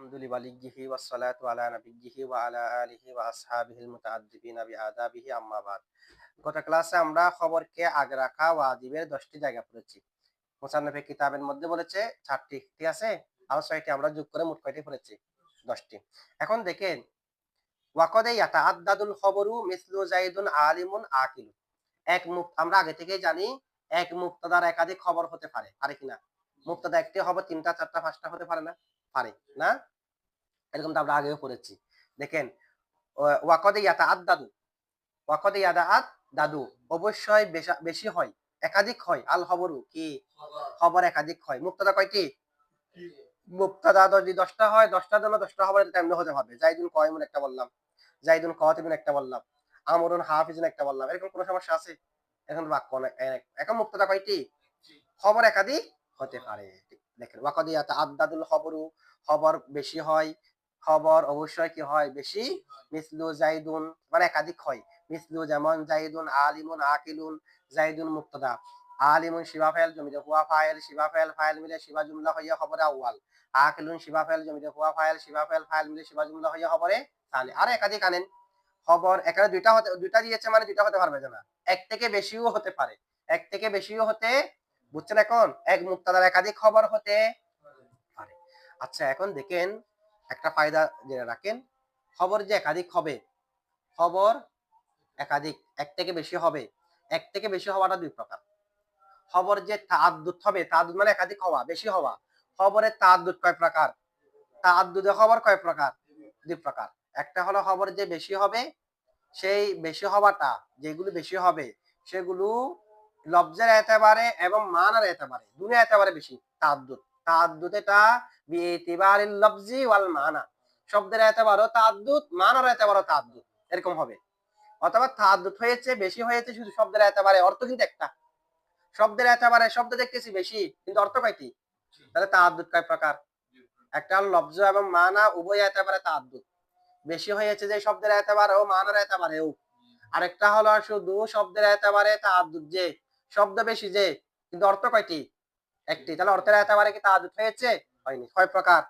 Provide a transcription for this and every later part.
লিওয়ালিয়্যিহি ওয়াসসালাতু আলা নাবিয়্যিহি ওয়া আলা আলিহি ওয়া আসহাবিহিল মুতাআদ্দিবিনা বিআদাবিহি আম্মা বাদ। গত ক্লাসে আমরা খবরকে আগে রাখা ওয়াজিবের ১০টি জায়গা পড়েছি। মুসান্নফে কিতাবের মধ্যে বলেছে ৪টি, ঠিক আছে? আর ৬টি আমরা যোগ করে মোট কয়টি পড়েছি? ১০টি। এখন দেখেন ওয়াকদে ইয়াতাআদ্দাদুল খবরু মিসলু যাইদুন আলিমুন আকিলুন। আমরা আগে থেকেই জানি এক মুবতাদার একাধিক খবর হতে পারে। পারে কিনা? মুবতাদা একটি খবর ৩টা, ৪টা, ৫টা হতে পারে না? পারে। না? এরকম তো আমরা আগেও পড়েছি। দেখেন ওয়াকদে ইয়াতাআদ্দাদু, ওয়াকদে ইয়াতাআদ্দাদু অবশ্যই বেশি হয়, একাধিক হয়। আল খবরু কি? খবর একাধিক হয়। মুবতাদা কয়টি? মুবতাদা যদি ১০টা হয় ১০টার জন্য ১০টা খবর তেমনি হতে হবে। জাইদুন কায়িমুন একটা বললাম, জাইদুন কাতিবুন একটা বললাম, আমরুন হাফিজুন একটা বললাম। এরকম কোনো সমস্যা আছে? এখন বাক্য না এখন মুবতাদা কয়টি? খবর একাধিক হতে পারে। দেখেন ওয়াকদে ইয়াতাআদ্দাদুল খবরু, খবর বেশি হয়, খবর অবশ্যই কি হয়? বেশি। মিসলু জাইদুন মানে একাধিক হয়। মিসলু যেমন জাইদুন আলিমুন আকিলুন, জাইদুন মুবতাদা, আলিমুন শিবা ফাইল জমিতে হুয়া ফাইল, শিবা ফাইল মিলে শিবা জুমলা হইয়া খবরে আউয়াল, আকিলুন শিবা ফাইল জমিতে হুয়া ফাইল, শিবা ফাইল মিলে শিবা জুমলা হইয়া খবরে সানি। আর একাধিক আনেন খবর, এখানে দুইটা দিয়েছে মানে দুইটা হতে পারবে না, এক থেকে বেশিও হতে পারে। এক থেকে বেশিও হতে, বুঝছেন? এখন এক মুবতাদার একাধিক খবর হতে পারে। আচ্ছা এখন দেখেন একটা ফায়দা জেনে রাখেন, খবর যে একাধিক হবে, খবর একাধিক এক থেকে বেশি হবে, এক থেকে বেশি হওয়াটা দুই প্রকার। খবর যে তাআদ্দুদ হবে, তাআদ্দুদ মানে একাধিক হওয়া, বেশি হওয়া। খবরের তাআদ্দুদ কয় প্রকার? তাআদ্দুদে খবর কয় প্রকার? দুই প্রকার। একটা হলো খবর যে বেশি হবে, সেই বেশি হওয়াটা, যেগুলো বেশি হবে সেগুলো লফজের এতেবারে এবং মানার এতেবারে, দুটো এতেবারে বেশি। তাআদ্দুদ, তাআদ্দুদ এটা বিইতিবারিল লফজি ওয়াল মানা, শব্দের এতেবারেও তাআদ্দুদ, মানার এতেবারেও তাআদ্দুদ, এরকম হবে। অথবা তাআদ্দুদ হয়েছে, বেশি হয়েছে শুধু শব্দের এতেবারে, অর্থ কিন্তু একটা। শব্দের এতেবারে শব্দ দেখতেছি বেশি কিন্তু অর্থ কয়টি? তাহলে তাআদ্দুদ কয় প্রকার? একটা হলো লফজ এবং মানা উভয় এতেবারে তাআদ্দুদ, বেশি হয়েছে যে শব্দের এতেবারেও মানার এতেবারেও। আরেকটা হলো শুধু শব্দের এতেবারে তাআদ্দুদ, যে শব্দ বেশি যে কিন্তু অর্থ কয়টি? একটি। তাহলে অর্থের এতেবারে কি তাআদ্দুদ হয়েছে? হয়নি। কয় প্রকার?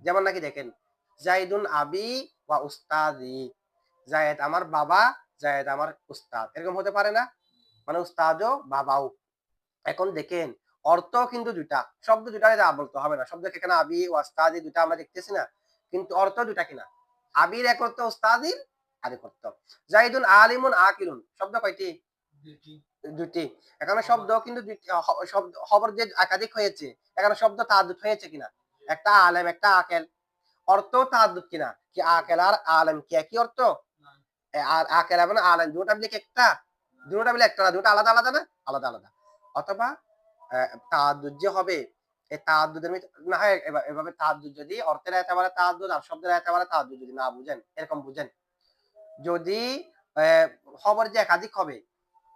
যেমন নাকি দেখেন জাইদুন আবি ওয়া উস্তাদি, জায়েদ আমার বাবা, জায়েদ আমার উস্তাদ, এরকম হতে পারে না? মানে উস্তাদও বাবাও। এখন দেখেন অর্থ কিন্তু দুইটা, শব্দ দুইটারে যা বলতে হবে না। শব্দ এখানে আবি ওয়াস্তাদি দুইটা আমরা দেখতেছি না, কিন্তু অর্থ দুইটা কিনা? আবির এক অর্থ, উস্তাদির আরেক অর্থ। জাইদুন আলিমুন আকিলুন, শব্দ কয়টি? দুটি। এখানে শব্দ কিন্তু শব্দ খবর যে একাধিক হয়েছে, এখানে শব্দ তাআদ্দুদ হয়েছে কিনা? একটা আলেম একটা আকেল, অর্থ তাআদ্দুদ কিনা? কি আকেল আর আলেম কি একই অর্থ? আর আকেল এবং আলেম দুটো মিলে কি একটা? দুটো মিলে একটা না, দুটো আলাদা আলাদা না? আলাদা আলাদা। অথবা তাআদ্দুদ যে হবে, এই তাআদ্দুদের না হয় এভাবে তাআদ্দুদ যদি অর্থের এতেবারে তাআদ্দুদ আর শব্দের এতেবারে তাআদ্দুদ যদি না বুঝেন, এরকম বুঝেন। যদি খবর যে একাধিক হবে,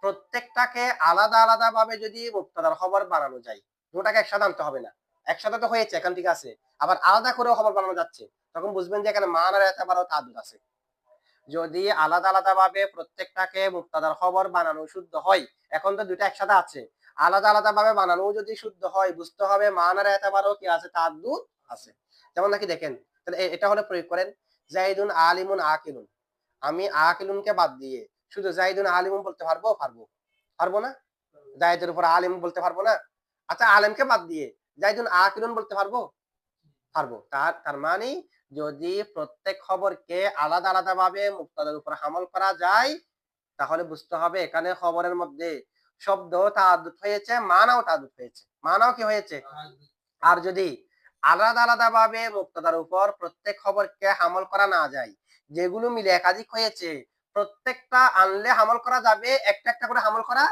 প্রত্যেকটাকে আলাদা আলাদা ভাবে যদি মুবতাদার খবর বানানো যায়, দুটাকে একসাথে আনতে হবে না। একসাথে তো হয়েছে এখন, ঠিক আছে, আবার আলাদা করেও খবর বানানো যাচ্ছে, তখন বুঝবেন যে এখানে মান আর এতেবারেও তাআদ্দুদ আছে। যদি আলাদা আলাদা ভাবে প্রত্যেকটাকে মুবতাদার খবর বানানো শুদ্ধ হয়, এখন তো দুইটা একসাথে আছে, আলাদা আলাদা ভাবে বানানো যদি শুদ্ধ হয়, বুঝতে হবে মান আর এতেবারেও কি আছে? তাআদ্দুদ আছে। যেমন নাকি দেখেন, তাহলে এটা হলে প্রয়োগ করেন জাইদুন আলিমুন আকিলুন, আমি আকিলুনকে বাদ দিয়ে শুধু জাইদুন আলিমুন বলতে পারবো? পারবো। পারবো না? জাইদের উপর আলিম বলতে পারবো না? আচ্ছা আলেমকে বাদ দিয়ে জাইদুন আকিলুন বলতে পারবো? পারবো। তার মানে যদি প্রত্যেক খবরকে আলাদা আলাদা ভাবে মুবতাদার উপর আমল করা যায়, তাহলে বুঝতে হবে এখানে খবরের মধ্যে শব্দ তাআদ্দুদ হয়েছে, মানাও তাআদ্দুদ হয়েছে। মানাও কি হয়েছে? আর যদি আলাদা আলাদা ভাবে মুবতাদার উপর প্রত্যেক খবরকে আমল করা না যায়, যেগুলো মিলে একাধিক হয়েছে, প্রত্যেকটা আনলে আমল করা যাবে, একটা একটা করে আমল করা।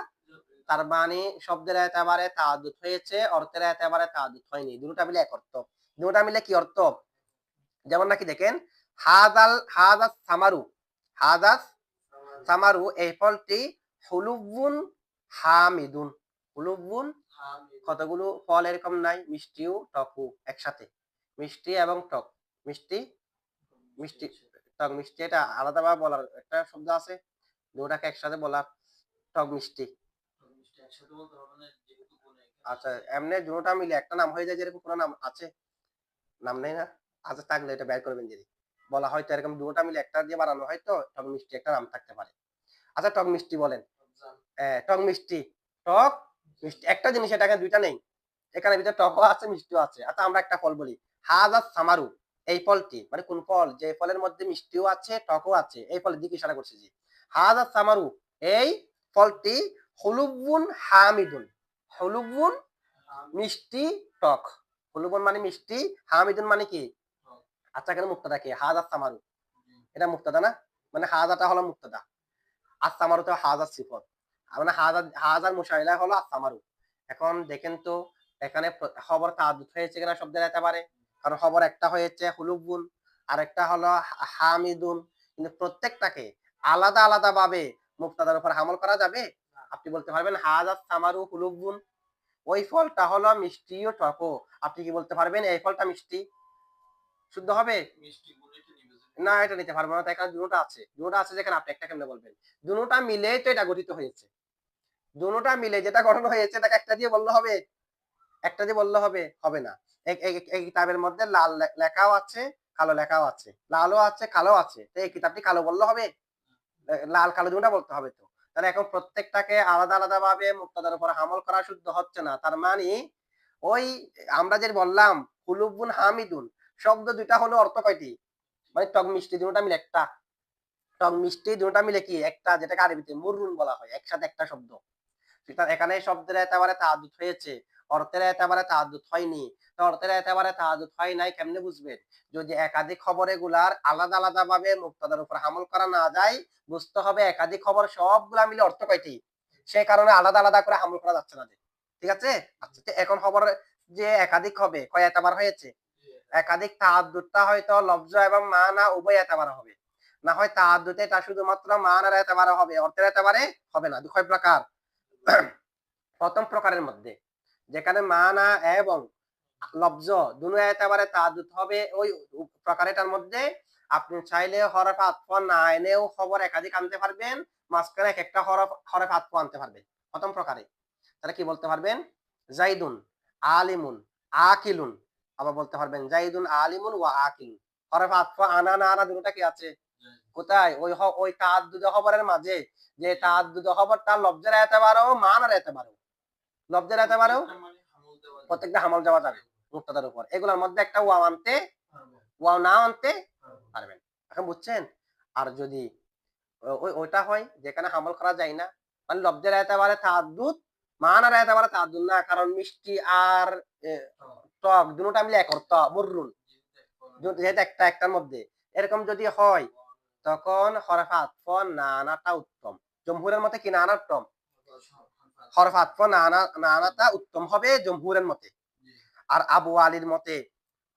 তার মানে শব্দের এতেবারে তাআদ্দুদ হয়েছে, অর্থের এতেবারে তাআদ্দুদ হয়নি। দুটোটা মিলে এক অর্থ। দুটোটা মিলে কি অর্থ? যেমন নাকি দেখেন হাদাস সামারু, হাদাস সামারু এই ফলটি হুলুবুন হামিদুন। হুলুবুন, কতগুলো ফল এরকম নাই? মিষ্টিও টকও একসাথে, মিষ্টি এবং টক। মিষ্টি, মিষ্টি, টক মিষ্টি, এটা আলাদাভাবে বলার একটা শব্দ আছে, দুটাকে একসাথে বলার, টক মিষ্টি। আচ্ছা এমনি দুটোটা মিলে একটা নাম হয়ে যায়, যেরকম কোনো নাম আছে? নাম নেই না? আচ্ছা থাকলে এটা বের করবেন যদি বলা হয়তো এরকম দুটোটা মিলে একটা দিয়ে বানানো হয়তো টক মিষ্টি একটা নাম থাকতে পারে। আচ্ছা টক মিষ্টি বলেন। টক মিষ্টি, টক মিষ্টি একটা জিনিস, এটাকে দুইটা নেই, এখানে ভিতরে টকও আছে মিষ্টিও আছে। আচ্ছা আমরা একটা ফল বলি, হাজা সামারু, এই ফলটি মানে কোন ফল, যে ফলের মধ্যে মিষ্টিও আছে টকও আছে, এই ফলের দিকে ইশারা করছে জি। হাজা সামারু, এই ফলটি হুলুবুন হামিদুন, হুলুবুন মিষ্টি টক, হুলুবুন মানে মিষ্টি, হামিদুন মানে কি। আচ্ছা এখানে মুক্তাদা কি, হাজা সামারু, এটা মুক্তাদা না, মানে হাজাটা হলো মুক্তাদা, আসামারু তো হাজার সিফত, মানে হাজার মুশাইলা হলো আসামারু। এখন দেখেন তো এখানে খবর তাআদ্দুদ হয়েছে কিনা শব্দের একেবারে, কারণ খবর একটা হয়েছে হুলুবুন আর একটা হলো হামিদুন, কিন্তু প্রত্যেকটাকে আলাদা আলাদা ভাবে মুক্তাদার উপর হামল করা যাবে। আপনি বলতে পারবেন হাজার সামারু হুলুবুন, ওই ফলটা হলো মিষ্টি ও টকো, আপনি কি বলতে পারবেন এই ফলটা মিষ্টি, শুদ্ধ হবে না, এটা নিতে পারবো না, তাই কারণ দুটোটা আছে, দুটোটা আছে যেখানে আপনি একটা কেমনে বলবেন, দুটোটা মিলে তো এটা গঠিত হয়েছে, দুটোটা মিলে যেটা গঠন হয়েছে তাকে একটা দিয়ে বললে হবে, একটা দিয়ে বললে হবে, হবে না। এই কিতাবের মধ্যে লাল লেখাও আছে কালো লেখাও আছে, লালও আছে কালো আছে, তো এই কিতাবটি কালো বললে হবে, লাল কালো দুটোটা বলতে হবে তো। তাহলে এখন প্রত্যেকটাকে আলাদা আলাদা ভাবে মুক্তাদার উপর আমল করা শুদ্ধ হচ্ছে না, তার মানে ওই আমরা যে বললাম কুলুবুন হামিদুন, শব্দ দুইটা হলো অর্থ কয়টি, মানে টক মিষ্টি দুটোটা মিলে একটা, টক মিষ্টি দুটোটা মিলে কি একটা, যেটাকে আরবিতে মুররুন বলা হয়, একসাথে একটা শব্দ। এখানে শব্দের একেবারে তাআদ্দুদ হয়েছে, অর্থের একেবারে তাআদ্দুদ হয়নি। তো অর্থের একেবারে তাআদ্দুদ হয় নাই কেমনে বুঝবেন, যদি একাধিক খবর এগুলার আলাদা আলাদা ভাবে মুক্তাদার উপর আমল করা না যায়, বুঝতে হবে একাধিক খবর সবগুলা মিলে অর্থ কয়টি, সেই কারণে আলাদা আলাদা করে আমল করা যাচ্ছে না যে। ঠিক আছে। আচ্ছা এখন খবর যে একাধিক হবে কয় এতবার হয়েছে, একাধিক তাআদ্দুদটা হয়তো লফজ এবং মানা উভয় এতবার হবে, না হয় তাআদ্দুদে এটা শুধুমাত্র মানার এতবারে হবে, অর্থের এতবারে হবে না। দুই প্রকার, প্রথম প্রকারের মধ্যে যেখানে মানা এবং লফজ দুনো একেবারে তাআদ্দুদ হবে, ওই প্রকারটার মধ্যে আপনি চাইলে হরফ আতফ না এনেও খবর একাধিক আনতে পারবেন, মাঝখানে এক একটা হরফ আতফ আনতে পারবেন প্রথম প্রকারে। তাহলে কি বলতে পারবেন, জাইদুন আলিমুন আকিলুন, আবার বলতে পারবেন জাইদুন আলিমুন ওয়া আকিলুন, হরফ আতফ আনা না আনা দুটোটা কি আছে কোথায়, ওই তাআদ্দুদ খবরের মাঝে, যে তাআদ্দুদ খবর তার লফজের এতেবারেও মানার এতেবারেও, লফজের এতেবারেও প্রত্যেকটা হামল দেওয়া যাবে মুক্তাদার উপর, এগুলোর মধ্যে একটা ওয়াও আনতে, ওয়াও না আনতে পারবেন। এখন বুঝছেন। আর যদি ওইটা হয় যেখানে হামল করা যায় না, মানে লফজের এতেবারে তাআদ্দুদ মানার এতেবারে তাআদ্দুদ না, কারণ মিষ্টি আর টক দুটোটা মিলে এক অর্থ মুররুন, যেহেতু একটা একটার মধ্যে, এরকম যদি হয় তখন হরফ আতফ না আনাটা উত্তম। জমহুরের মতে কি না আনা উত্তম, হরফ আতফ না আনাটা উত্তম হবে জমহুরের মতে। আর আবু আলীর মতে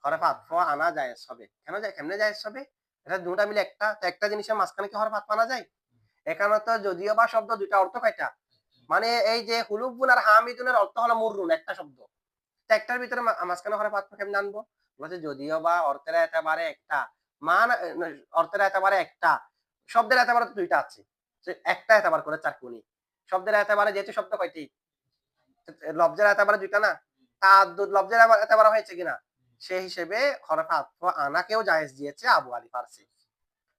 হরফ আতফ আনা জায়েজ হবে। কেন যায়, কেমনে জায়েজ হবে, এটা দুটা মিলে একটা, তো একটা জিনিসের মাঝখানে কি হরফ আতফ আনা যায়, এখানে তো যদিও বা শব্দ দুইটা অর্থ কয়টা, মানে এই যে হুলুবুন আর হামিদুনের অর্থ হলো মুররুন একটা শব্দ, তো একটার ভিতরে মাঝখানে হরফ আতফ কেমনে আনবো, বলছে যদিও বা অর্থের একেবারে একটা, মান অর্থের একেবারে একটা, শব্দের একেবারে দুইটা আছে, একটা একেবারে করে চারকুনি, শব্দের একেবারে যেহেতু শব্দ কয়টি, লফজের একেবারে দুইটা না, তাআদ্দুদ লফজের একেবারে হয়েছে কিনা, সেই হিসেবে হরফ আতফ আনাকেও জায়েজ দিয়েছে আবু আলী ফারসি।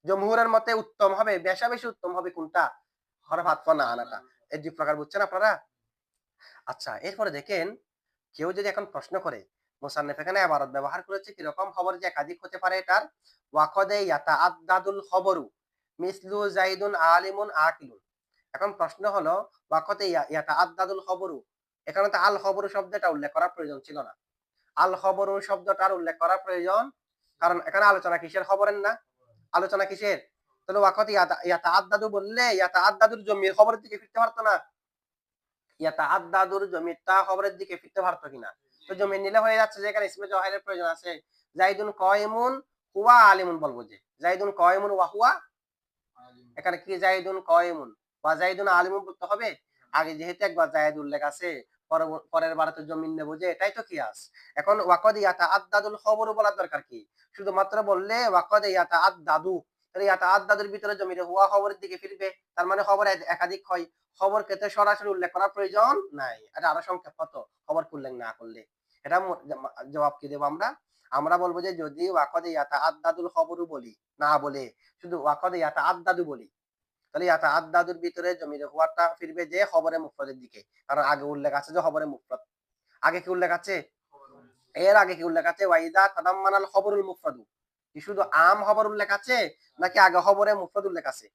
জমহুরের মতে উত্তম হবে, বেশা বেশি উত্তম হবে কোনটা, হরফ আতফ না আনাটা। এই দুই প্রকার বুঝছেন আপনারা। আচ্ছা এরপরে দেখেন, কেউ যদি এখন প্রশ্ন করে মুসান্নিফ এখানে ইবারত ব্যবহার করেছে কিরকম, খবর যে একাধিক হতে পারে এটার, ওয়াকদে ইয়াতাআদ্দাদুল খবরু মিসলু জাইদুন আলিমুন আকিলুন। এখন প্রশ্ন হলো ওয়াকদে ইয়াতাআদ্দাদুল খবরু, এখানে তো আল খবরু শব্দটা উল্লেখ করার প্রয়োজন ছিল না, আল খবরু শব্দটার উল্লেখ করার প্রয়োজন, কারণ এখানে আলোচনা কিসের, খবরের না, আলোচনা কিসের, তাহলে ওয়াকদে ইয়াতাআদ্দাদু বললে ইয়াতাআদ্দাদুর জমির খবরের দিকে ফিরতে পারতো না, ইয়াতাআদ্দাদুর জমিরটা খবরের দিকে ফিরতে পারতো কিনা, তো জমির নিলে হয়ে যাচ্ছে, যেখানে ইসমে জওহারের প্রয়োজন আছে, জাইদুন কায়িমুন হুয়া আলিমুন বলবো, যে জাইদুন কায়িমুন ওয়া হুয়া, এখানে কি জাইদুন কায়িমুন ওয়া জাইদুন আলিমুন বলতে হবে, আগে যেহেতু একবার জায়েদ উল্লেখ আছে, পরের বারে তো জমিন নেবো, যে এটাই তো কিয়াস। এখন ওয়াকদ ইয়াতাআদ্দাদুল খবরু বলার দরকার কি, শুধুমাত্র বললে ওয়াকদ ইয়াতাআদ্দাদু, তাহলে ইয়াতাআদ্দাদুর ভিতরে জমিরে হুয়া খবরের দিকে ফিরবে, তার মানে খবর একাধিক হয়, খবর ক্ষেত্রে সরাসরি উল্লেখ করার প্রয়োজন নাই, এটা আরো সংক্ষেপ কত খবর উল্লেখ না করলে। এটা জবাব কি দেবো আমরা, আমরা বলবো যে যদি ওয়াকদ ইয়াতাআদ্দাদুল খবরু বলি, না বলে শুধু ওয়াকদ ইয়াতাআদ্দাদু বলি, তাহলে ইয়াতাআদ্দাদুর ভিতরে জমির হুয়াটা ফিরবে যে খবরে মুফরাদের দিকে। কারণ আগে উল্লেখ আছে যে খবরে মুফরাদ। আগে কি উল্লেখ আছে? এর আগে কি উল্লেখ আছে? ওয়াইদা তাদাম্মানাল খবরুল মুফরাদু। কি শুধু আম খবর উল্লেখ আছে নাকি আগে খবরে মুফরাদ উল্লেখ আছে?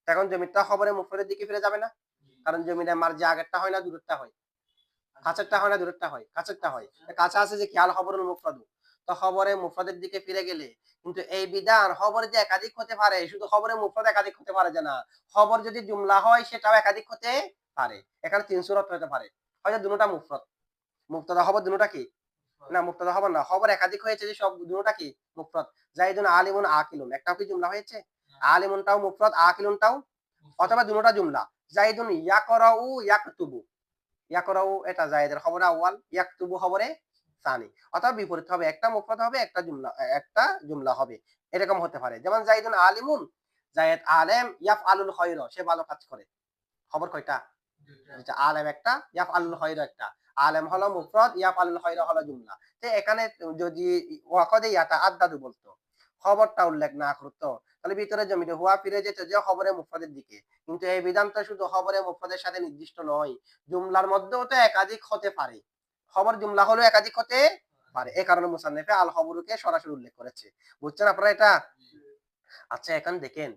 এখন জমিটা খবরে মুফরাদের দিকে ফিরে যাবে না? কারণ জমিটা মার্জি আগেরটা হয় না দূরেরটা হয়? কাছেরটা হয় না দূরেরটা হয়? কাছেরটা হয়। কাছে আছে যে খেয়াল খবরুল মুফরাদু। তো খবরে মুফরাদের দিকে ফিরে গেলে কিন্তু এই বিধান খবর যে একাধিক হতে পারে, শুধু খবরে মুফরাদ একাধিক হতে পারে যে না। খবর যদি জুমলা হয় সেটাও একাধিক হতে পারে। এখানে ৩ সুরত হতে পারে। হয়তো দুটোটা মুফরাদ। মুক্তাদা খবর দুটোটা কি? না মুক্তাদা খবর না। খবর একাধিক হয়েছে যে সব দুটোটা কি? মুফরাদ। জাইদুন আলিমুন আকিলুন। একটাও কি জুমলা হয়েছে? আলিমুনটাও মুফরাদ, আকিলুনটাও, অথবা দুটোটা জুমলা। জাইদুন ইয়াকরাউ ইয়াকতুবু। ইয়াকরাউ এটা জায়েদের খবরে আউয়াল, ইয়াকতুবু খবরে সানি। অথবা বিপরীত হবে, একটা মুফরাদ হবে, একটা জুমলা হবে। এরকম হতে পারে। যেমন জাইদুন আলিমুন, জায়েদ আলেম, ইয়াফআলুল খায়রা, সে ভালো কাজ করে। খবর কয়টা? দুইটা। আলেম একটা, ইয়াফআলুল খায়রা একটা। আলেম হলো মুফরাদ, ইয়াফআলুল খায়রা হলো জুমলা। তো এখানে যদি ওয়াকদে ইয়াতাআদ্দাদু বলতো, খবরটা উল্লেখ না করতো, তাহলে ভিতরে জমিতে হুয়া ফিরে যেত যে খবরে মুফরাদের দিকে। কিন্তু এই বিধানটা শুধু খবরে মুফরাদের সাথে নির্দিষ্ট নয়, জুমলার মধ্যেও তো একাধিক হতে পারে। খবর জুমলা হলেও একাধিক হতে পারে। এই কারণে মুসান্নিফে আল খবরকে সরাসরি উল্লেখ করেছে। বুঝছেন আপনারা এটা? আচ্ছা এখন দেখেন,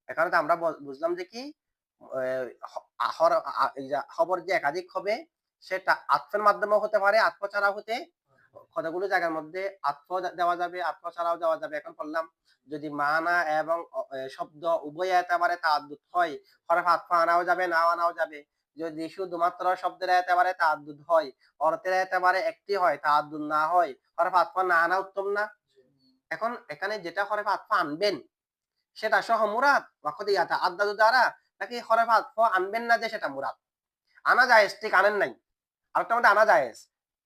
এখানে তো আমরা বুঝলাম যে কি খবর যে একাধিক হবে সেটা আতফের মাধ্যমেও হতে পারে, আতফ ছাড়াও হতে, কতগুলো জায়গার মধ্যে আতফ দেওয়া যাবে, আতফ ছাড়াও দেওয়া যাবে। এখন বললাম যদি মানা এবং শব্দ উভয় এতেবারে তাআদ্দুদ হয়, হরফ আতফ আনাও যাবে, নাও আনাও যাবে। যদি শুধুমাত্র শব্দের এতেবারে তাআদ্দুদ হয়, অর্থের এতেবারে একটি হয়, তাআদ্দুদ না হয়, হরফ আতফ না আনা উত্তম না? এখন এখানে যেটা হরফ আতফ আনবেন সেটা সহ মুরাদ ওয়াকদ ইয়াতাআদ্দাদু দ্বারা, নাকি হরফ আতফ আনবেন না যে সেটা মুরাদ? আনা জায়েজ, ঠিক আনেন নাই। আরেকটা মধ্যে আনা জায়েজ,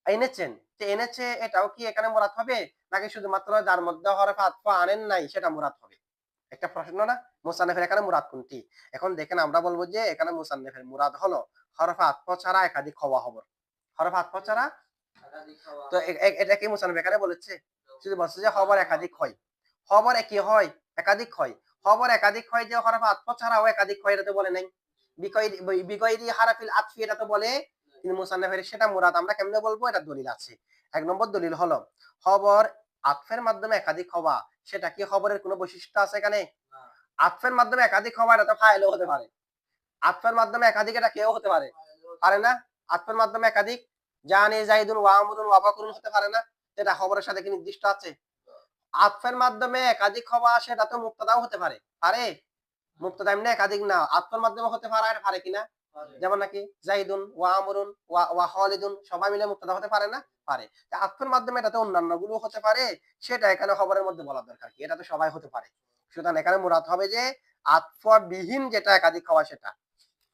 এনেছেন, যে এনেছে এটাও কি এখানে মুরাদ হবে, নাকি শুধুমাত্র যার মধ্যে হরফ আতফ আনেন নাই সেটা মুরাদ হবে? একটা প্রশ্ন না? মুসান্নিফের এখানে মুরাদ কোনটি? এখন দেখেন আমরা বলবো যে এখানে মুসান্নিফের মুরাদ হলো হরফ আতফ ছাড়া একাধিক হওয়া খবর। হরফ আতফ ছাড়া, তো এটা কি মুসান্নিফ এখানে বলেছে? শুধু বলছে যে খবর একাধিক হয়। খবর একই হয়, একাধিক হয়। খবর একাধিক হয় যে হরফ আতফ ছাড়াও একাধিক হয়, এটা তো বলে নাই। বিগয়রি হারাফিল আতফি, এটা তো বলে কিন্তু মুসান্নিফের সেটা মুরাদ আমরা কেমনে বলবো? এটা দলিল আছে। এক নম্বর দলিল হলো খবর আতফের মাধ্যমে একাধিক হওয়া, সেটা কি খবরের কোনো বৈশিষ্ট্য আছে এখানে? আতফের মাধ্যমে একাধিক হওয়া, এটা তো ফাইলও হতে পারে। আতফের মাধ্যমে একাধিক এটা কেউ হতে পারে, পারে না? আতফের মাধ্যমে একাধিক জানি জাইদুন ওয়া আমরুন ওয়া বাকরুন হতে পারে না? এটা খবরের সাথে কি নির্দিষ্ট আছে? আতফের মাধ্যমে একাধিক হওয়া সেটা তো মুক্তাদাও হতে পারে, পারে? মুক্তাদা এমনি একাধিক না, আতফের মাধ্যমে হতে পারে, আর পারে কিনা? যেমন নাকি জাইদুন ওয়া আমরুন ওয়া খালিদুন সবাই মিলে মুক্তাদা হতে পারে না? পারে। আতফের মাধ্যমে এটা তো অন্যান্য গুলো হতে পারে, সেটা এখানে খবরের মধ্যে বলা দরকার কি? এটা তো সবাই হতে পারে। সুতরাং এখানে মুরাদ হবে যে আতফ বিহীন যেটা একাধিক হওয়া সেটা।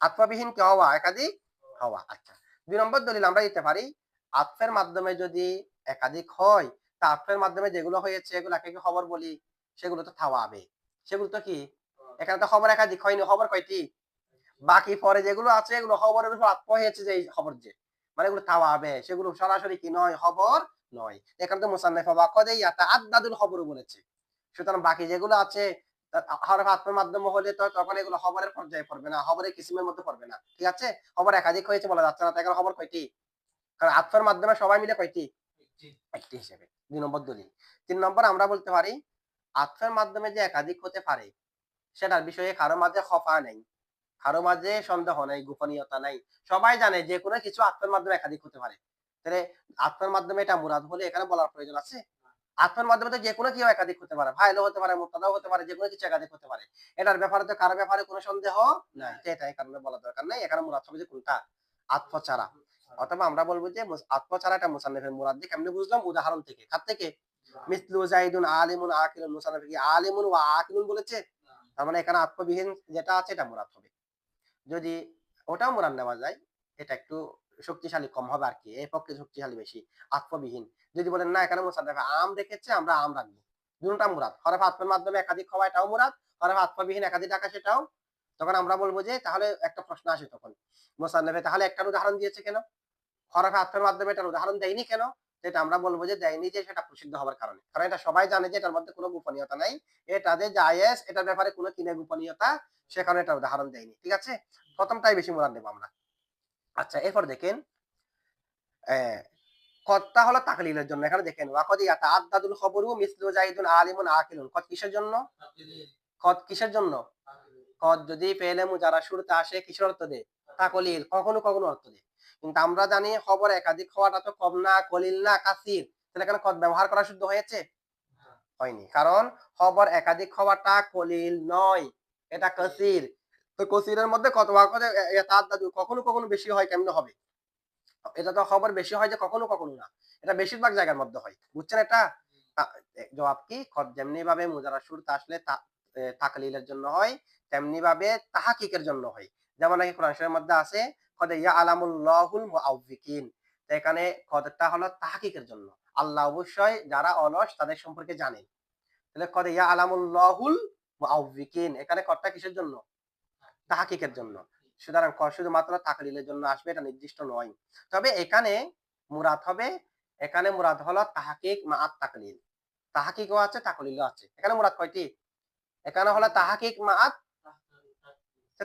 আতফবিহীন কি হওয়া? একাধিক হওয়া। আচ্ছা, ২ নম্বর দলিল আমরা দিতে পারি আতফের মাধ্যমে যদি একাধিক হয়, তা আতফের মাধ্যমে যেগুলো হয়েছে এগুলাকে কি খবর বলি? সেগুলো তো থাওয়াবে। সেগুলো তো কি? এখানে তো খবর একাধিক হয়নি, খবর কয়টি? বাকি পরে যেগুলো আছে এগুলো খবরের উপর আতফ হয়েছে, যে এই খবর যে মানে এগুলো থাওয়াবে, সেগুলো সরাসরি কি নয়? খবর নয়। এখানে তো মুসান্নিফ ওয়াকদে ইয়াতাআদ্দাদুল খবর বলেছে। সুতরাং বাকি যেগুলো আছে হরফ আতফের মাধ্যমে হলে তো তখন এগুলো খবরের পর্যায়ে পড়বে না, খবরের কিসিমের মধ্যে পড়বে না। ঠিক আছে? খবর একাধিক হয়েছে বলা যাচ্ছে না, তাই খবর কয়টি? কারণ আতফের মাধ্যমে সবাই মিলে কয়টি? একটি হিসেবে। ২ নম্বর দলিল। ৩ নম্বর আমরা বলতে পারি আতফের মাধ্যমে যে একাধিক হতে পারে সেটার বিষয়ে কারো মাঝে খফা নেই, কারো মাঝে সন্দেহ নাই, গোপনীয়তা নাই। সবাই জানে যে কোনো কিছু আতফের মাধ্যমে একাধিক হতে পারে। তাহলে আতফের মাধ্যমে এটা মুরাদ হলে এখানে বলার প্রয়োজন আছে? আতফের মাধ্যমে তো যেকোনো কেউ একাধিক হতে পারে, ফাইলও হতে পারে, মুবতাদাও হতে পারে, যেকোনো কিছু একাধিক হতে পারে। এটার ব্যাপারে তো কারো ব্যাপারে কোনো সন্দেহ নাই। তো এটা এই কারণে বলা দরকার নাই। এখানে মুরাদ হবে যে কোনটা? আতফ ছাড়া। অথবা আমরা বলবো যে আতফ ছাড়া এটা মুসান্নিফের মুরাদ দিয়ে কেমনে বুঝলাম? উদাহরণ থেকে। কার থেকে? মিসলু জাইদুন আলিমুন আকিলুন, মুসান্নিফ কি আলিমুন ওয়া আকিলুন বলেছে? তার মানে এখানে আতফবিহীন যেটা আছে এটা মুরাদ হবে। যদি ওটাও মুরাদ নেওয়া যায়, এটা একটু শক্তিশালী কম হবে আর কি, এর পক্ষে শক্তিশালী বেশি। আতফবিহীন যদি বলেন না এখানে মুসান্নিফ আম রেখেছে আমরা আম রাখবো, দুটোটা মুরাদ। হরফ আতফের মাধ্যমে একাধিক হওয়া এটাও মুরাদ, হরফ আতফবিহীন একাধিক রাখা সেটাও। তখন আমরা বলবো যে তাহলে একটা প্রশ্ন আসে তখন মুসান্নিফে তাহলে একটার উদাহরণ দিয়েছে কেন? হরফ আতফের মাধ্যমে এটার উদাহরণ দেয়নি কেন? যেটা আমরা বলবো যে দেয়নি, যে সেটা প্রসিদ্ধ হওয়ার কারণে। কারণ এটা সবাই জানে যে এটার মধ্যে কোনো গোপনীয়তা নাই। এটা যে জায়েজ, এটার ব্যাপারে কোনো কিনে গোপনীয়তা, সে কারণে এটা উদাহরণ দেয়নি। ঠিক আছে? প্রথমটাই বেশি মুরাদ নেব আমরা। আচ্ছা, এরপর দেখেন কদটা হলো তাকলিলের জন্য। এখানে দেখেন ওয়াকদ ইয়াতাআদ্দাদুল খবরু মিসলু জাইদুন আলিমুন আকিলুন। কদ কিসের জন্য? কদ কিসের জন্য? কদ যদি ফেলে মুজারা শুরুতে আসে কিসের অর্থ দেয়? তাকলিল। কখনো কখনো অর্থ দেয়। কিন্তু আমরা জানি খবর একাধিক হওয়াটা তো কম না, কলিল না, কাসির। তাহলে এখানে কদ ব্যবহার করা শুদ্ধ হয়েছে? হয়নি। কারণ খবর একাধিক হওয়াটা কলিল নয়, এটা কাসির। তো কসিরের মধ্যে কত ওয়াকদ ইয়াতাআদ্দাদু কখনো কখনো বেশি হয়, কেমনে হবে? এটা তো খবর বেশি হয় যে কখনো কখনো না, এটা বেশিরভাগ জায়গার মধ্যে হয়। বুঝছেন এটা? জবাব কি? যেমনি ভাবে মুজারা শুরুতে আসলে তাকলিলের জন্য হয়, তেমনি ভাবে তাহাকিকের জন্য হয়। যেমন নাকি কোরআন শরীফের মধ্যে আছে কদ ইয়ালামুল্লাহুল মুআউযিকিন। তো এখানে কদটা হলো তাহাকিকের জন্য। আল্লাহ অবশ্যই যারা অলস তাদের সম্পর্কে জানেন। তাহলে কদ ইয়ালামুল্লাহুল মুআউযিকিন, এখানে কদটা কিসের জন্য? তাহাকিকের জন্য। সুতরাং শুধুমাত্র তাকলিলের জন্য আসবে, এটা নির্দিষ্ট নয়। তবে এখানে মুরাদ হবে, এখানে মুরাদ হলো তাহাকিক মা তাকলিল। তাহাকিকও আছে, তাকলিলও আছে। এখানে মুরাদ কয়টি? এখানে হলো তাহাকিক মা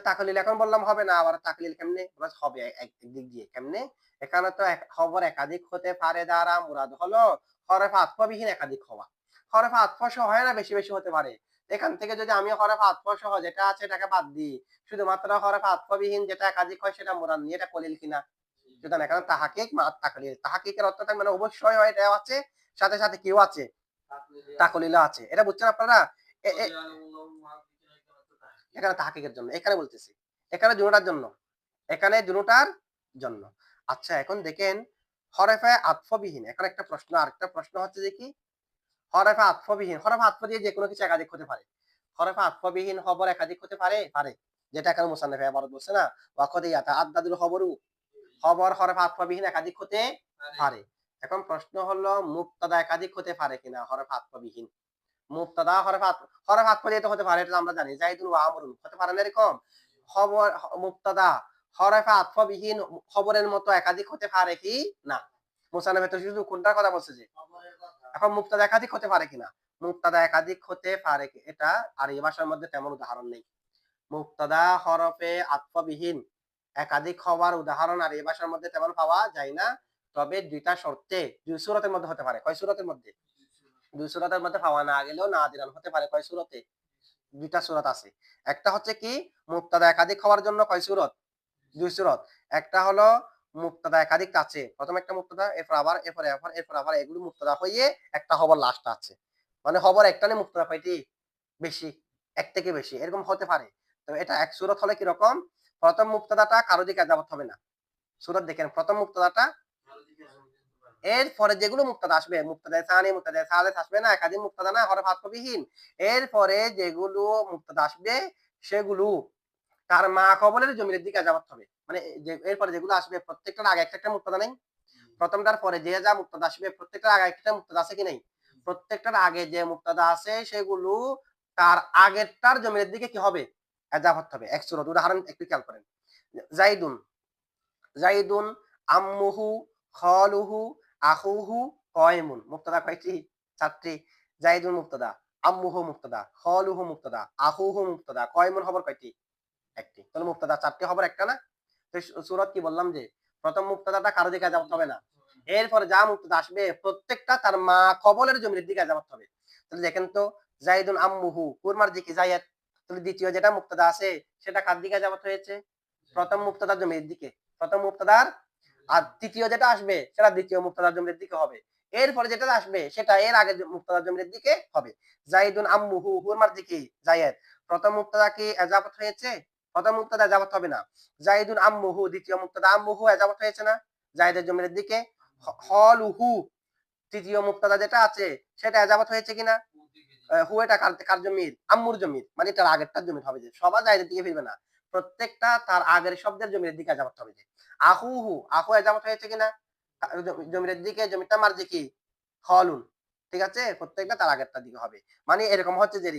তাকলিল। এখন বললাম হবে না, আবার তাকলিল কেমনে? হবে একদিক দিয়ে। কেমনে? এখানে তো খবর একাধিক হতে পারে দ্বারা মুরাদ হলো হরফ আতফবিহীন একাধিক হওয়া। হরফ আতফ সহ হয় না, বেশি বেশি হতে পারে। এখান থেকে যদি আমি হরফ আতফ সহ যেটা আছে এটাকে বাদ দিই, শুধুমাত্র হরফ আতফবিহীন যেটা একাধিক হয় সেটা মুরাদ নিয়ে, এটা কলিল কিনা? সুতরাং এখানে তাহাকিক মা তাকলিল। তাহাকিকের অর্থটা মানে অবশ্যই হয় এটা আছে, সাথে সাথে কেউ আছে, তাকলিলও আছে। এটা বুঝছেন আপনারা? এখানে তাহাকিকের জন্য, এখানে বলতেছি, এখানে দুটোটার জন্য, এখানে দুটোটার জন্য। আচ্ছা, এখন দেখেন হরফে আতফবিহীন। এখন একটা প্রশ্ন, আরেকটা প্রশ্ন হচ্ছে যে কি, হরফে আতফবিহীন, হরফে আতফ দিয়ে যে কোনো কিছু একাধিক হতে পারে। হরফে আতফবিহীন খবর একাধিক হতে পারে? পারে। যেটা এখানে মুসান্নিফে ইবারত বলছে না, ওয়াকদ ইয়াতাআদ্দাদুল খবরু, খবর হরফে আতফবিহীন একাধিক হতে পারে। এখন প্রশ্ন হলো মুবতাদা একাধিক হতে পারে কিনা হরফে আতফবিহীন? মুবতাদা হরফ আতফ দিয়ে তো হতে পারে, এটা আমরা জানি। জাইদুন ওয়া আমরুন হতে পারে না এরকম? খবর মুবতাদা হরফে আতফবিহীন খবরের মতো একাধিক হতে পারে কি না? মুসান্নিফে তো শুধু কোনটার কথা বলছে যে, এখন মুবতাদা একাধিক হতে পারে কিনা? মুবতাদা একাধিক হতে পারে কি, এটা আর এই ভাষার মধ্যে তেমন উদাহরণ নেই। মুবতাদা হরফে আতফবিহীন একাধিক হওয়ার উদাহরণ আর এই ভাষার মধ্যে তেমন পাওয়া যায় না। তবে দুইটা শর্তে, দুই সূরতের মধ্যে হতে পারে। কয় সূরতের মধ্যে? দুই সূরতের মধ্যে পাওয়া না গেলেও নাদিরান হতে পারে। কয় সূরতে? দুইটা সূরত আছে। একটা হচ্ছে কি মুবতাদা একাধিক হওয়ার জন্য কয় সূরত? দুই সূরত। একটা হলো মুবতাদা একাধিক আছে, প্রথম একটা মুবতাদা, এরপর আবার এরপর আবার এগুলো মুবতাদা হয়ে একটা খবর লাস্ট আছে, মানে খবর একটানে মুবতাদা পাইটি বেশি, এক থেকে বেশি এরকম হতে পারে। তো এটা এক সূরত হলে কি রকম? প্রথম মুবতাদাটা কারো দিকে এজাবত হবে না। সূরত দেখেন, প্রথম মুবতাদাটা, এরপরে যেগুলো মুক্তাদা আসবে, মুক্তাদা সানি, মুক্তাদা সালেস আসবে না, একাধিক মুক্তাদা না, হরফ আতফবিহীন। এরপরে যেগুলো মুক্তাদা আসবে সেগুলো তার মা কবলের জমির দিকে এজাবত হবে। মানে এরপরে যেগুলো আসবে প্রত্যেকটার আগে একটা মুক্তাদা নেই? প্রথমটার পরে যে যা মুক্তাদা আসবে প্রত্যেকটার আগে একটা মুক্তাদা আছে কি নেই? প্রত্যেকটার আগে যে মুক্তাদা আছে সেগুলো তার আগেরটার জমির দিকে কি হবে? এজাবত হবে। এক সূরত উদাহরণ একটু খেয়াল করেন। জাইদুন, জাইদুন আম্মুহু খালুহু আখুহু কয়মুন। মুক্তাদা কয়টি? চারটি। জাইদুন মুক্তাদা, আম্মুহু মুক্তাদা, খালুহু মুক্তাদা, আখুহু মুক্তাদা, কয়মুন খবর কয়টি? একটি। তাহলে মুক্তাদা চারটি, খবর একটা না? তো সূরত কি বললাম যে প্রথম মুক্তাদাটা কারো দিকে যাওয়া হবে না, এরপরে যা মুক্তাদা আসবে প্রত্যেকটা তার মা কবলের জমির দিকে যাওয়া হবে। তাহলে দেখেন তো, জাইদুন আম্মুহু কুরমার দিকে জায়েদ, তাহলে দ্বিতীয় যেটা মুক্তাদা আছে সেটা কার দিকে যাওয়া হয়েছে? প্রথম মুক্তাদার জমির দিকে, প্রথম মুক্তাদার। আর তৃতীয় যেটা আসবে সেটা দ্বিতীয় মুক্তাদার জমির দিকে হবে। এরপরে যেটা আসবে সেটা এর আগে মুক্তাদার জমির দিকে হবে। জাইদুন আম্মুহু হুরমার দিকে জায়েদ, প্রথম মুক্তাদা কি এজাবত হয়েছে? প্রথম মুক্তাদা এজাবত হবে না। জাইদুন আম্মুহু দ্বিতীয় মুক্তাদা, আম্মুহু এজাবত হয়েছে না জায়েদের জমির দিকে? হলুহু তৃতীয় মুক্তাদা যেটা আছে সেটা এজাবত হয়েছে কিনা? হু এটা কার জমির? আম্মুর জমির, মানে তার আগেরটার জমির হবে, যে সবার জায়েদের দিকে ফিরবে না, প্রত্যেকটা তার আগের শব্দের জমির দিকে এজাবত হবে। যে আহুহু, আহু এজাবত হয়েছে কিনা জমির দিকে? জমিটা মারজি কি? হলুন। ঠিক আছে, প্রত্যেকটা তার আগেরটার দিকে হবে। মানে এরকম হচ্ছে যে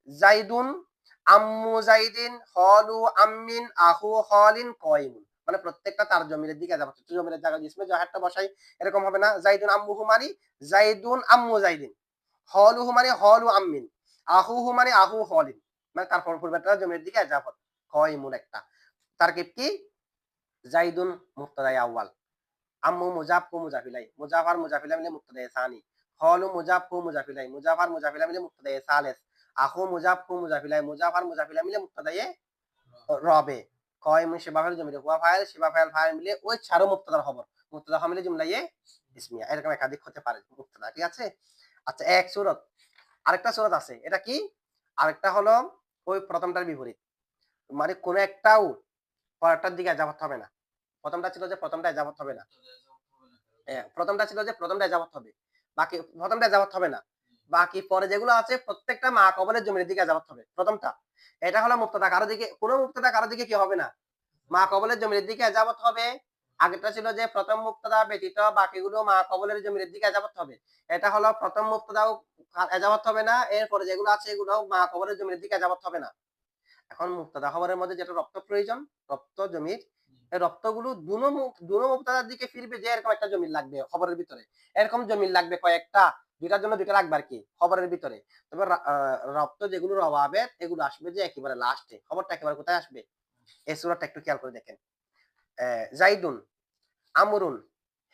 জাইদুন আম্মু জাইদিন হলু আম্মিন আহু হলিন কয়মুন, মানে প্রত্যেকটা তার জমিরের দিকে এজাফত হচ্ছে। জমিরের জায়গায় ইসমে জহারটা বসাই, এরকম হবে না? জাইদুন আম্মুহু মানে জাইদুন আম্মু জাইদিন। হলুহু মানে হলু আম্মিন। আহুহু মানে আহু হলিন। মানে তার পূর্বেরটা জমিরের দিকে এজাফত। কয়মুন একটা। তারকিব কি? জাইদুন মুবতাদায়ে আউয়াল। আম্মু মুজাফ হু মুজাফ ইলাই। মুজাফ আর মুজাফ ইলাই মিলে মুবতাদায়ে সানি। হলু মুজাফ হু মুজাফ ইলাই। মুজাফ আর মুজাফ ইলাই মিলে মুবতাদায়ে সালেস। আখু মুজাফ হু মুজাফ ইলাই। মুজাফ আর মুজাফ ইলাই মিলে মুবতাদায়ে রবে। কয়মুন শিবা ফাইল জমিরে হুয়া ফাইল, শিবা ফাইল ফাইল মিলে ওই চারো মুবতাদার খবর। মুবতাদা মিলে জুমলায়ে ইসমিয়া। এরকম একাধিক হতে পারে মুবতাদা। ঠিক আছে? আচ্ছা, এক সূরত। আরেকটা সূরত আছে। এটা কি? আরেকটা হলো ওই প্রথমটার বিপরীত। মানে কোন একটাও পরেরটার দিকে এজাফত হবে না। প্রথমটা ছিল যে প্রথমটা এজাফত হবে না। প্রথমটা ছিল যে প্রথমটা এজাফত হবে। বাকি প্রথমটা এজাফত হবে না। বাকি পরে যেগুলো আছে প্রত্যেকটা মা কবলের জমির দিকে এজাফত হবে। প্রথমটা। এটা হলো মুবতাদা, কারো দিকে কোনো মুবতাদা কারো দিকে কি হবে না? মা কবলের জমির দিকে এজাফত হবে। আগেরটা ছিল যে প্রথম মুবতাদা ব্যতীত বাকিগুলো মা কবলের জমির দিকে এজাফত হবে। এটা হলো প্রথম মুবতাদাও এজাফত হবে না, এরপরে যেগুলো আছে এগুলো মা কবলের জমির দিকে এজাফত হবে না। এখন মুবতাদা খবরের মধ্যে যেটা রপ্ত প্রয়োজন, রপ্ত জমির, এই রপ্তগুলো দুনো মুবতাদার দিকে ফিরবে যে এরকম একটা জমির লাগবে খবরের ভিতরে। এরকম জমির লাগবে কয়েকটা, দুইটার জন্য দুইটা রাখবে আর কি খবরের ভিতরে। তবে রপ্ত যেগুলো রওয়াবেত এগুলো আসবে যে একেবারে লাস্টে। খবরটা একেবারে কোথায় আসবে? এই সূরাটা একটু খেয়াল করে দেখেন। জাইদুন, আমরুন,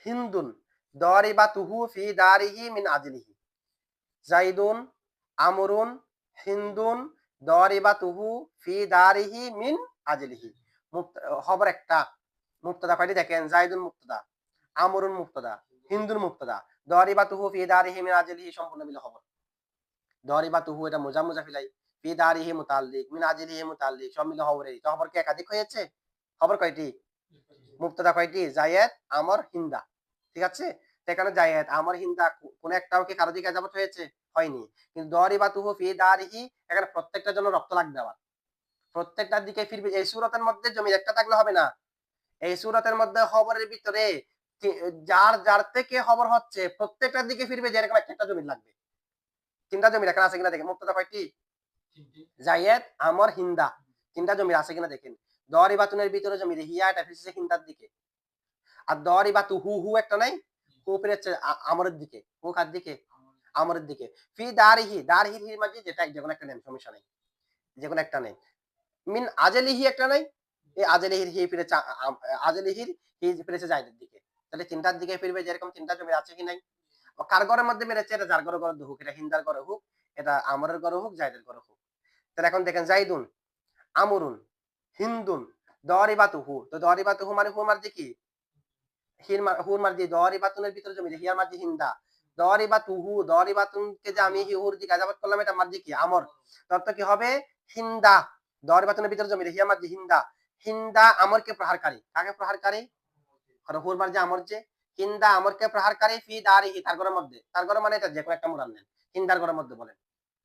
হিন্দুন, দারিবাতুহু ফি দারিহি মিন আজলিহি। জাইদুন, আমরুন, হিন্দুন, দারিবাতুহু ফি দারিহি মিন আজলিহি। খবর একটা। মুবতাদা কয়টি দেখেন? জাইদুন মুবতাদা, আমরুন মুবতাদা, হিন্দুন মুবতাদা, দারিবাতুহু ফি দারিহি মিন আজলিহি সম্পূর্ণ মিলে খবর। দারিবাতুহু এটা মুজাফ মুজাফিলাই, ফি দারিহি মুতাল্লিক, মিন আজলিহি মুতাল্লিক, সব মিলে খবর। এই তো খবর কি একাধিক হয়েছে? খবর কয়টি? মুবতাদা কয়টি? জায়েদ, আমর, হিন্দা। ঠিক আছে? এখানে জায়েদ, আমর, হিন্দা কোন একটাও কি কারো দিকে এজাফত হয়েছে? হয়নি। কিন্তু দারিবাতুহু ফি দারিহি এখানে প্রত্যেকটার জন্য রপ্ত লাগবে আবার। প্রত্যেকটার দিকে ফিরবে। এই সূরাতের মধ্যে জমির একটা থাকলে হবে না। এই সূরাতের মধ্যে খবরের ভিতরে যার যার থেকে খবর হচ্ছে প্রত্যেকটার দিকে ফিরবে যে এরকম একটা জমির লাগবে। তিনটা জমির এখানে আছে কিনা দেখেন। মুবতাদা কয়টি? জায়েদ, আমর, হিন্দা। তিনটা জমির আছে কিনা দেখেন। দারিবাতুনের ভিতরে জমির হিয়া এটা ফিরছে হিন্দার দিকে। আর দারিবাতু হু হু একটা নাই? হু ফিরেছে আমরের দিকে। হু কার দিকে? আমরের দিকে। ফি দারিহি, দারিহি মানে যেটা যেকোনো একটা নেন, সমস্যা নাই। যেকোনো একটা নেন। মিন আজলিহি একটা নাই? এই আজলিহির হি ফিরেছে আজলিহির হি ফিরেছে জায়েদের দিকে। তাহলে তিনটার দিকে ফিরবে যে এরকম তিনটা জমি আছে কি নাই? কার ঘরের মধ্যে মেরেছে? এটা যার ঘরে ঘরে হোক, এটা হিন্দার ঘরে হোক, এটা আমরের ঘরে হোক, জায়েদের ঘরে হোক। তাহলে এখন দেখেন জাইদুন, আমরুন, হিন্দুন, দারিবাতুহু। তো দারিবাতুহু মানে হু মার্জি কি? হুর মার্জি দারিবাতুনের ভিতরে জমি হিয়ার মার্জি হিন্দা। দারিবাতুহু, দারিবাতুনকে যে আমি হুর দিকে আজাবাত করলাম এটা মার্জি কি? আমর। অর্থ কি হবে? হিন্দা। দারিবাতুনের ভিতরে জমি হিয়া মার্জি হিন্দা। হিন্দা আমরকে প্রহারকারী। কাকে প্রহারকারী? হুর মার্জি আমর যে। হিন্দা আমরকে প্রহারকারী ফি দারিহি তার ঘরের মধ্যে। তার ঘরে মানে এটা যে কোনো একটা মুরান নেন। হিন্দার ঘরের মধ্যে বলেন,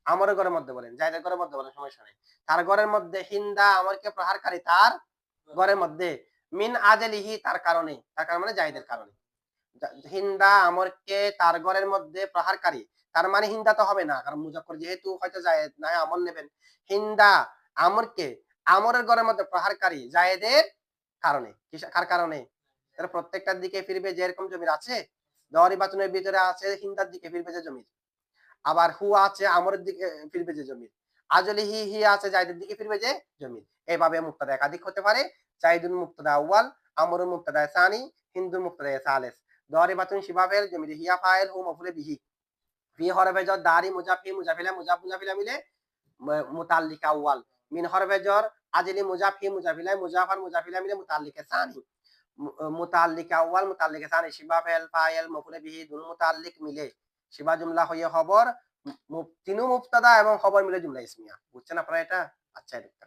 আমরের ঘরের মধ্যে বলেন, জায়দের ঘরের মধ্যে বলেন, সমস্যা নেই। তার ঘরের মধ্যে হিন্দা আমরকে প্রহারকারী তার ঘরের মধ্যে মিন আজলিহি তার কারণে। তার কারণ মানে জায়েদের কারণে। হিন্দা আমরকে তার ঘরের মধ্যে প্রহারকারী। তার মানে হিন্দা তো হবে না, কারণ মুজাক্কর যেহেতু হয়তো জায়েদ না হয় আমর নেবেন। হিন্দা আমরকে আমরের ঘরের মধ্যে প্রহারকারী জায়েদের কারণে। কার কারণে? তাহলে প্রত্যেকটার দিকে ফিরবে যে এরকম জমির আছে। দারিবাতুনের ভিতরে আছে হিন্দার দিকে ফিরবে যে জমির। আবার হু আছে আমরের দিকে ফিরবে যে জমির। আজলিহি হি আছে জায়েদের দিকে ফিরবে যে জমির। এভাবে মুবতাদা একাধিক হতে পারে। জাইদুন মুবতাদা আউয়াল, আমরুন মুবতাদা সানি, হিন্দুন মুবতাদা সালেস। দারিবাতুন শিবা ফাইল, জমির হিয়া ফাইল, হু মাফউল বিহি। ফি হরফে জর দারি মুজাফ হি মুজাফিলা মুজাফ মুজাফিলা মিলে মুতাল্লিক আউয়াল। মিন হরফে জর আজলি মুজাফ হি মুজাফিলা মুজাফ আর মুজাফিলা মিলে মুতাল্লিক সানি। মুতাল্লিক আউয়াল মুতাল্লিক সানি শিবা ফাইল ফাইল মাফউল বিহি দুন মুতাল্লিক মিলে শিবা জুমলা হয়ে খবর। তিনু মুবতাদা এবং খবর মিলে জুমলা ইসমিয়া। বুঝছেন আপনারা এটা? আচ্ছা, এটা